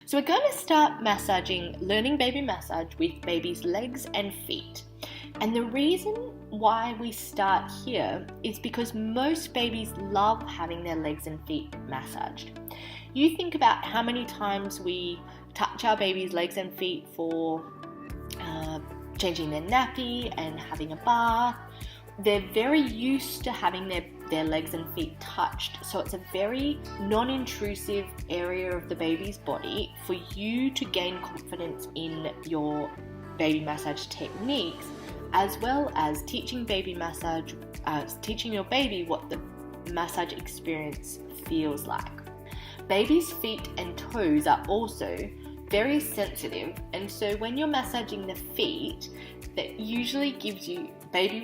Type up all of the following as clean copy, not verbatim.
So we're going to start learning baby massage with baby's legs and feet. And the reason why we start here is because most babies love having their legs and feet massaged. You think about how many times we touch our baby's legs and feet for changing their nappy and having a bath. They're very used to having their legs and feet touched, so it's a very non-intrusive area of the baby's body for you to gain confidence in your baby massage techniques, as well as teaching your baby what the massage experience feels like. Baby's feet and toes are also very sensitive, and so when you're massaging the feet, baby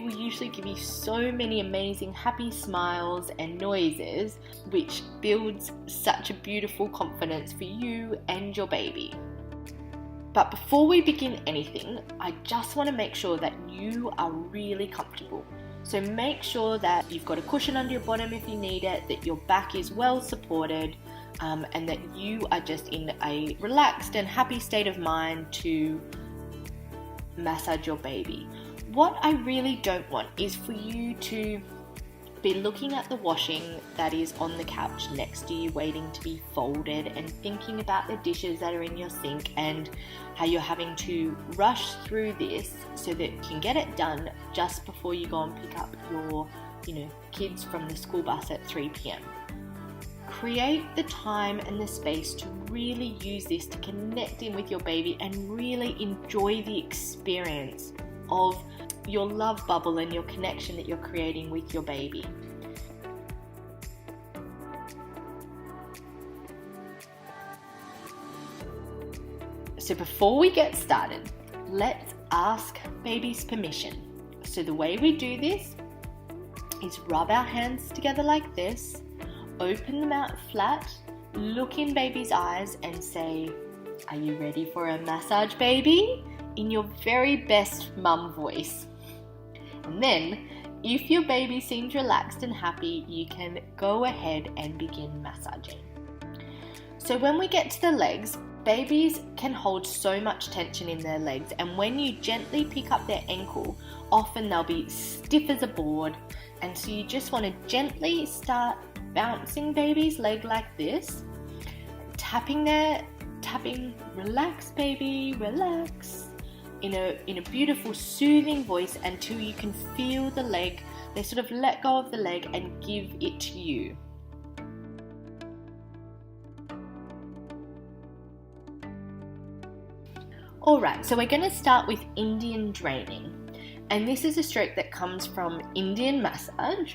will usually give you so many amazing happy smiles and noises, which builds such a beautiful confidence for you and your baby. But before we begin anything, I just want to make sure that you are really comfortable. So make sure that you've got a cushion under your bottom if you need it, that your back is well supported, and that you are just in a relaxed and happy state of mind to massage your baby. What I really don't want is for you to be looking at the washing that is on the couch next to you waiting to be folded and thinking about the dishes that are in your sink and how you're having to rush through this so that you can get it done just before you go and pick up your kids from the school bus at 3 p.m. Create the time and the space to really use this to connect in with your baby and really enjoy the experience of your love bubble and your connection that you're creating with your baby. So before we get started, let's ask baby's permission. So the way we do this is rub our hands together like this, open them out flat, look in baby's eyes and say, "Are you ready for a massage, baby?" in your very best mum voice. And then, if your baby seems relaxed and happy, you can go ahead and begin massaging. So when we get to the legs, babies can hold so much tension in their legs, and when you gently pick up their ankle, often they'll be stiff as a board, and so you just want to gently start bouncing baby's leg like this, tapping, relax baby, relax, in a beautiful soothing voice until you can feel the leg. They sort of let go of the leg and give it to you. Alright, so we're going to start with Indian draining, and this is a stroke that comes from Indian massage.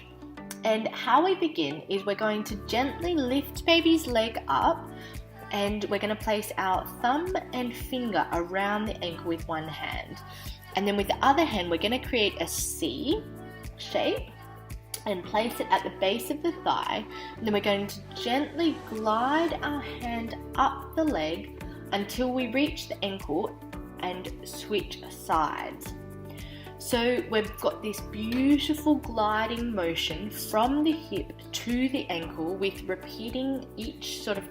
And how we begin is we're going to gently lift baby's leg up, and we're going to place our thumb and finger around the ankle with one hand. And then with the other hand, we're going to create a C shape and place it at the base of the thigh. And then we're going to gently glide our hand up the leg until we reach the ankle and switch sides. So we've got this beautiful gliding motion from the hip to the ankle with repeating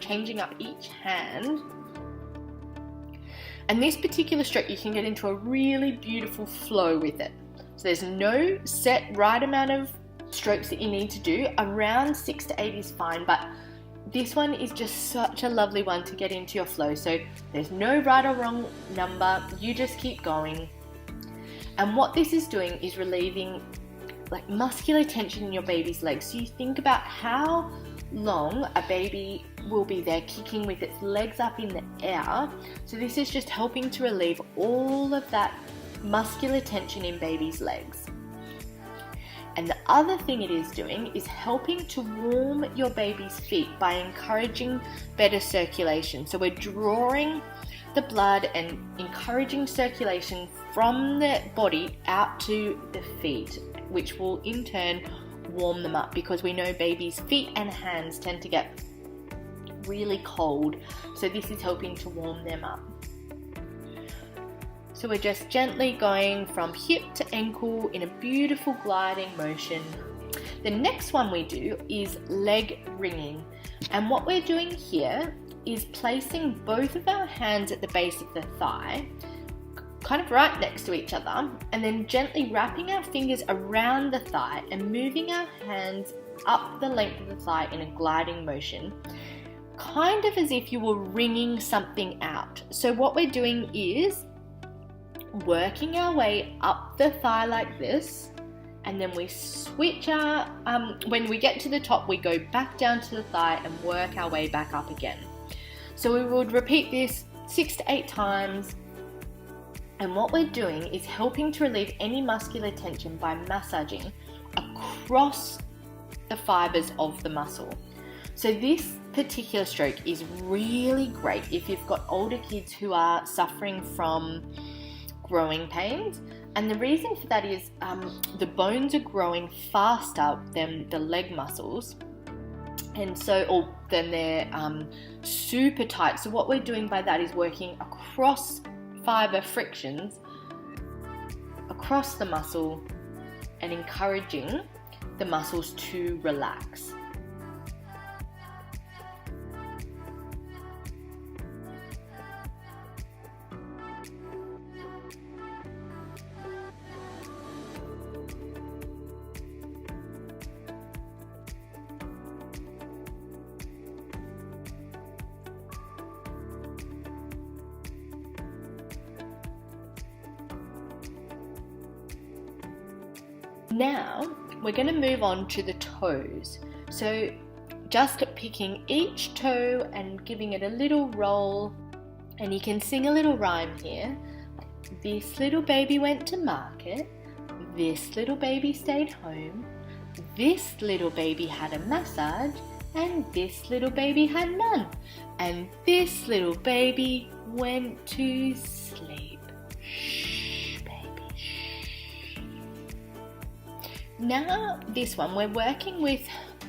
changing up each hand. And this particular stroke, you can get into a really beautiful flow with it. So there's no set right amount of strokes that you need to do. Around 6 to 8 is fine, but this one is just such a lovely one to get into your flow. So there's no right or wrong number, you just keep going. And what this is doing is relieving muscular tension in your baby's legs. So you think about how long a baby will be there kicking with its legs up in the air. So this is just helping to relieve all of that muscular tension in baby's legs. And the other thing it is doing is helping to warm your baby's feet by encouraging better circulation. So we're drawing the blood and encouraging circulation from the body out to the feet, which will in turn warm them up, because we know babies' feet and hands tend to get really cold, so this is helping to warm them up. So we're just gently going from hip to ankle in a beautiful gliding motion. The next one we do is leg wringing, and what we're doing here is placing both of our hands at the base of the thigh, kind of right next to each other, and then gently wrapping our fingers around the thigh and moving our hands up the length of the thigh in a gliding motion, kind of as if you were wringing something out. So what we're doing is working our way up the thigh like this, and then we switch our, when we get to the top, we go back down to the thigh and work our way back up again. So we would repeat this 6 to 8 times. And what we're doing is helping to relieve any muscular tension by massaging across the fibers of the muscle. So this particular stroke is really great if you've got older kids who are suffering from growing pains. And the reason for that is the bones are growing faster than the leg muscles. And so, or then they're super tight. So what we're doing by that is working across fiber frictions across the muscle and encouraging the muscles to relax. Now we're going to move on to the toes. So just picking each toe and giving it a little roll, and you can sing a little rhyme here. This little baby went to market, this little baby stayed home, this little baby had a massage, and this little baby had none, and this little baby went to sleep. Now this one, we're working with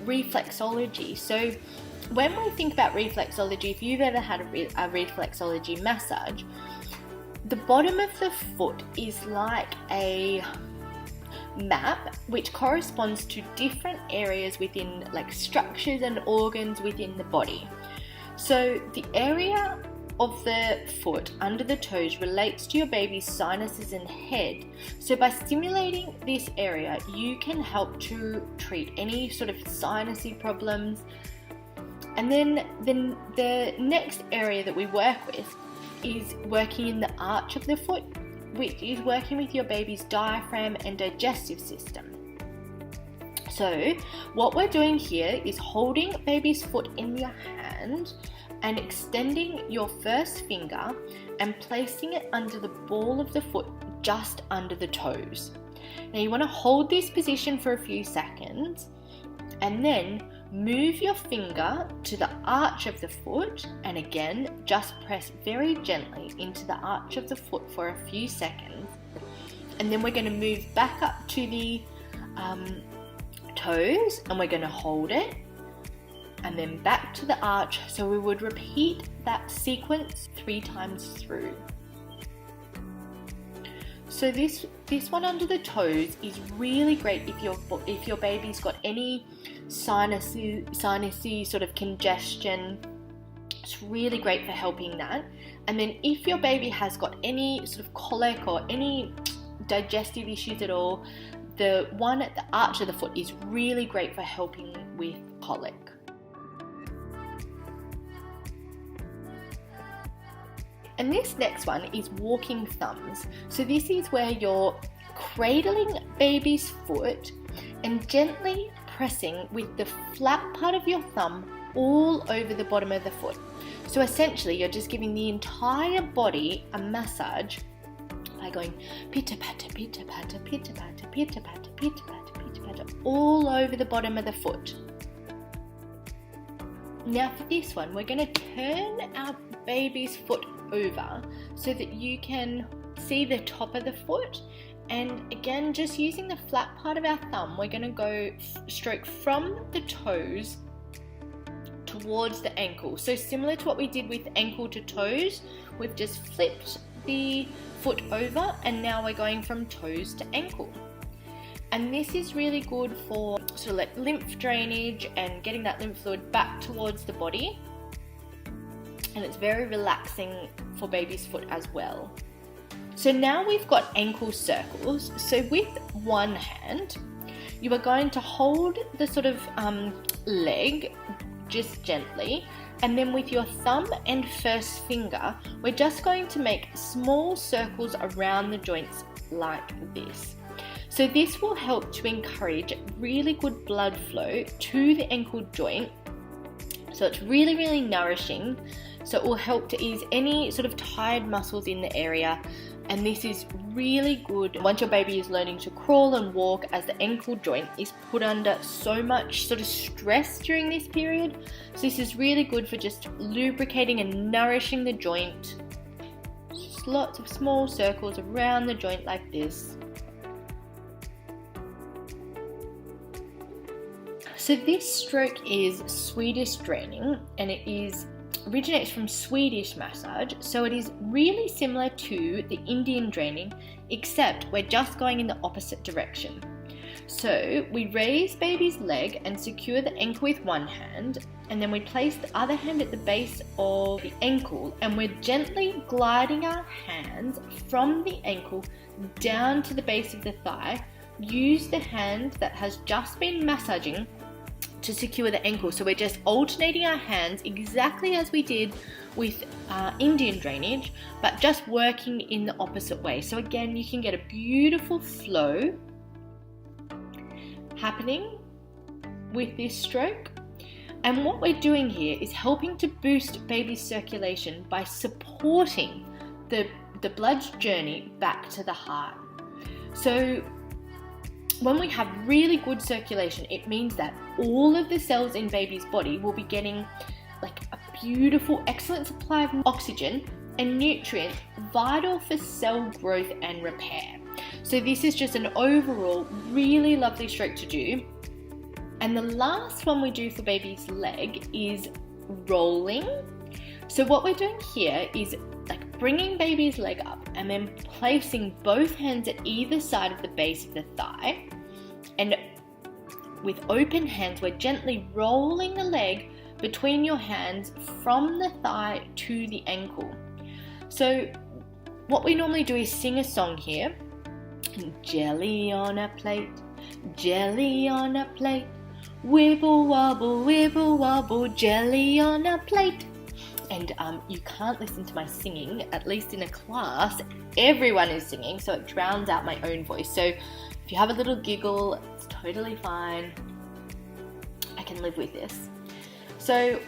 reflexology. So when we think about reflexology, if you've ever had a reflexology massage, the bottom of the foot is like a map which corresponds to different areas within, like, structures and organs within the body. So the area of the foot under the toes relates to your baby's sinuses and head. So by stimulating this area, you can help to treat any sort of sinusy problems. And then the next area that we work with is working in the arch of the foot, which is working with your baby's diaphragm and digestive system. So what we're doing here is holding baby's foot in your hand and extending your first finger and placing it under the ball of the foot just under the toes. Now you want to hold this position for a few seconds and then move your finger to the arch of the foot, and again just press very gently into the arch of the foot for a few seconds, and then we're going to move back up to the toes and we're going to hold it and then back to the arch. So we would repeat that sequence 3 times through. So this one under the toes is really great if your baby's got any sinusy sort of congestion. It's really great for helping that. And then if your baby has got any sort of colic or any digestive issues at all, the one at the arch of the foot is really great for helping with colic. And this next one is walking thumbs. So this is where you're cradling baby's foot and gently pressing with the flat part of your thumb all over the bottom of the foot. So essentially you're just giving the entire body a massage by going pitter patter, pitter patter, pitter patter, pitter patter, pitter patter, pitter patter, all over the bottom of the foot. Now for this one, we're going to turn our baby's foot over so that you can see the top of the foot, and again just using the flat part of our thumb, we're going to go stroke from the toes towards the ankle. So similar to what we did with ankle to toes, we've just flipped the foot over and now we're going from toes to ankle. And this is really good for sort of like lymph drainage and getting that lymph fluid back towards the body. and it's very relaxing for baby's foot as well. So now we've got ankle circles. So with one hand, you are going to hold the sort of leg just gently, and then with your thumb and first finger, we're just going to make small circles around the joints like this. So this will help to encourage really good blood flow to the ankle joint. So it's really, really nourishing. So it will help to ease any sort of tired muscles in the area. And this is really good once your baby is learning to crawl and walk, as the ankle joint is put under so much sort of stress during this period. So this is really good for just lubricating and nourishing the joint. Just lots of small circles around the joint like this. So this stroke is Swedish draining, and it originates from Swedish massage, so it is really similar to the Indian draining, except we're just going in the opposite direction. So we raise baby's leg and secure the ankle with one hand, and then we place the other hand at the base of the ankle, and we're gently gliding our hands from the ankle down to the base of the thigh. Use the hand that has just been massaging to secure the ankle. So we're just alternating our hands exactly as we did with Indian drainage, but just working in the opposite way. So again, you can get a beautiful flow happening with this stroke. And what we're doing here is helping to boost baby's circulation by supporting the blood's journey back to the heart. So when we have really good circulation, it means that all of the cells in baby's body will be getting like a beautiful, excellent supply of oxygen and nutrients vital for cell growth and repair. So this is just an overall really lovely stroke to do. And the last one we do for baby's leg is rolling. So what we're doing here is like bringing baby's leg up and then placing both hands at either side of the base of the thigh, and with open hands we're gently rolling the leg between your hands from the thigh to the ankle. So what we normally do is sing a song here. Jelly on a plate, jelly on a plate, wibble wobble, jelly on a plate. And you can't listen to my singing, at least in a class, everyone is singing, so it drowns out my own voice. So if you have a little giggle, it's totally fine. I can live with this. So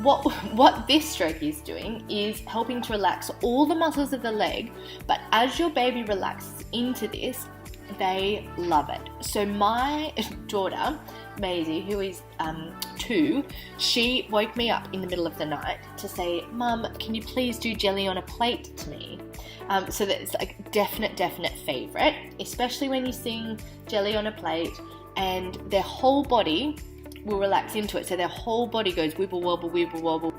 what this stroke is doing is helping to relax all the muscles of the leg, but as your baby relaxes into this, they love it. So my daughter, Maisie, who is 2, she woke me up in the middle of the night to say, "Mum, can you please do jelly on a plate to me?" So that's like definite favourite, especially when you sing jelly on a plate and their whole body will relax into it. So their whole body goes wibble wobble, wibble wobble.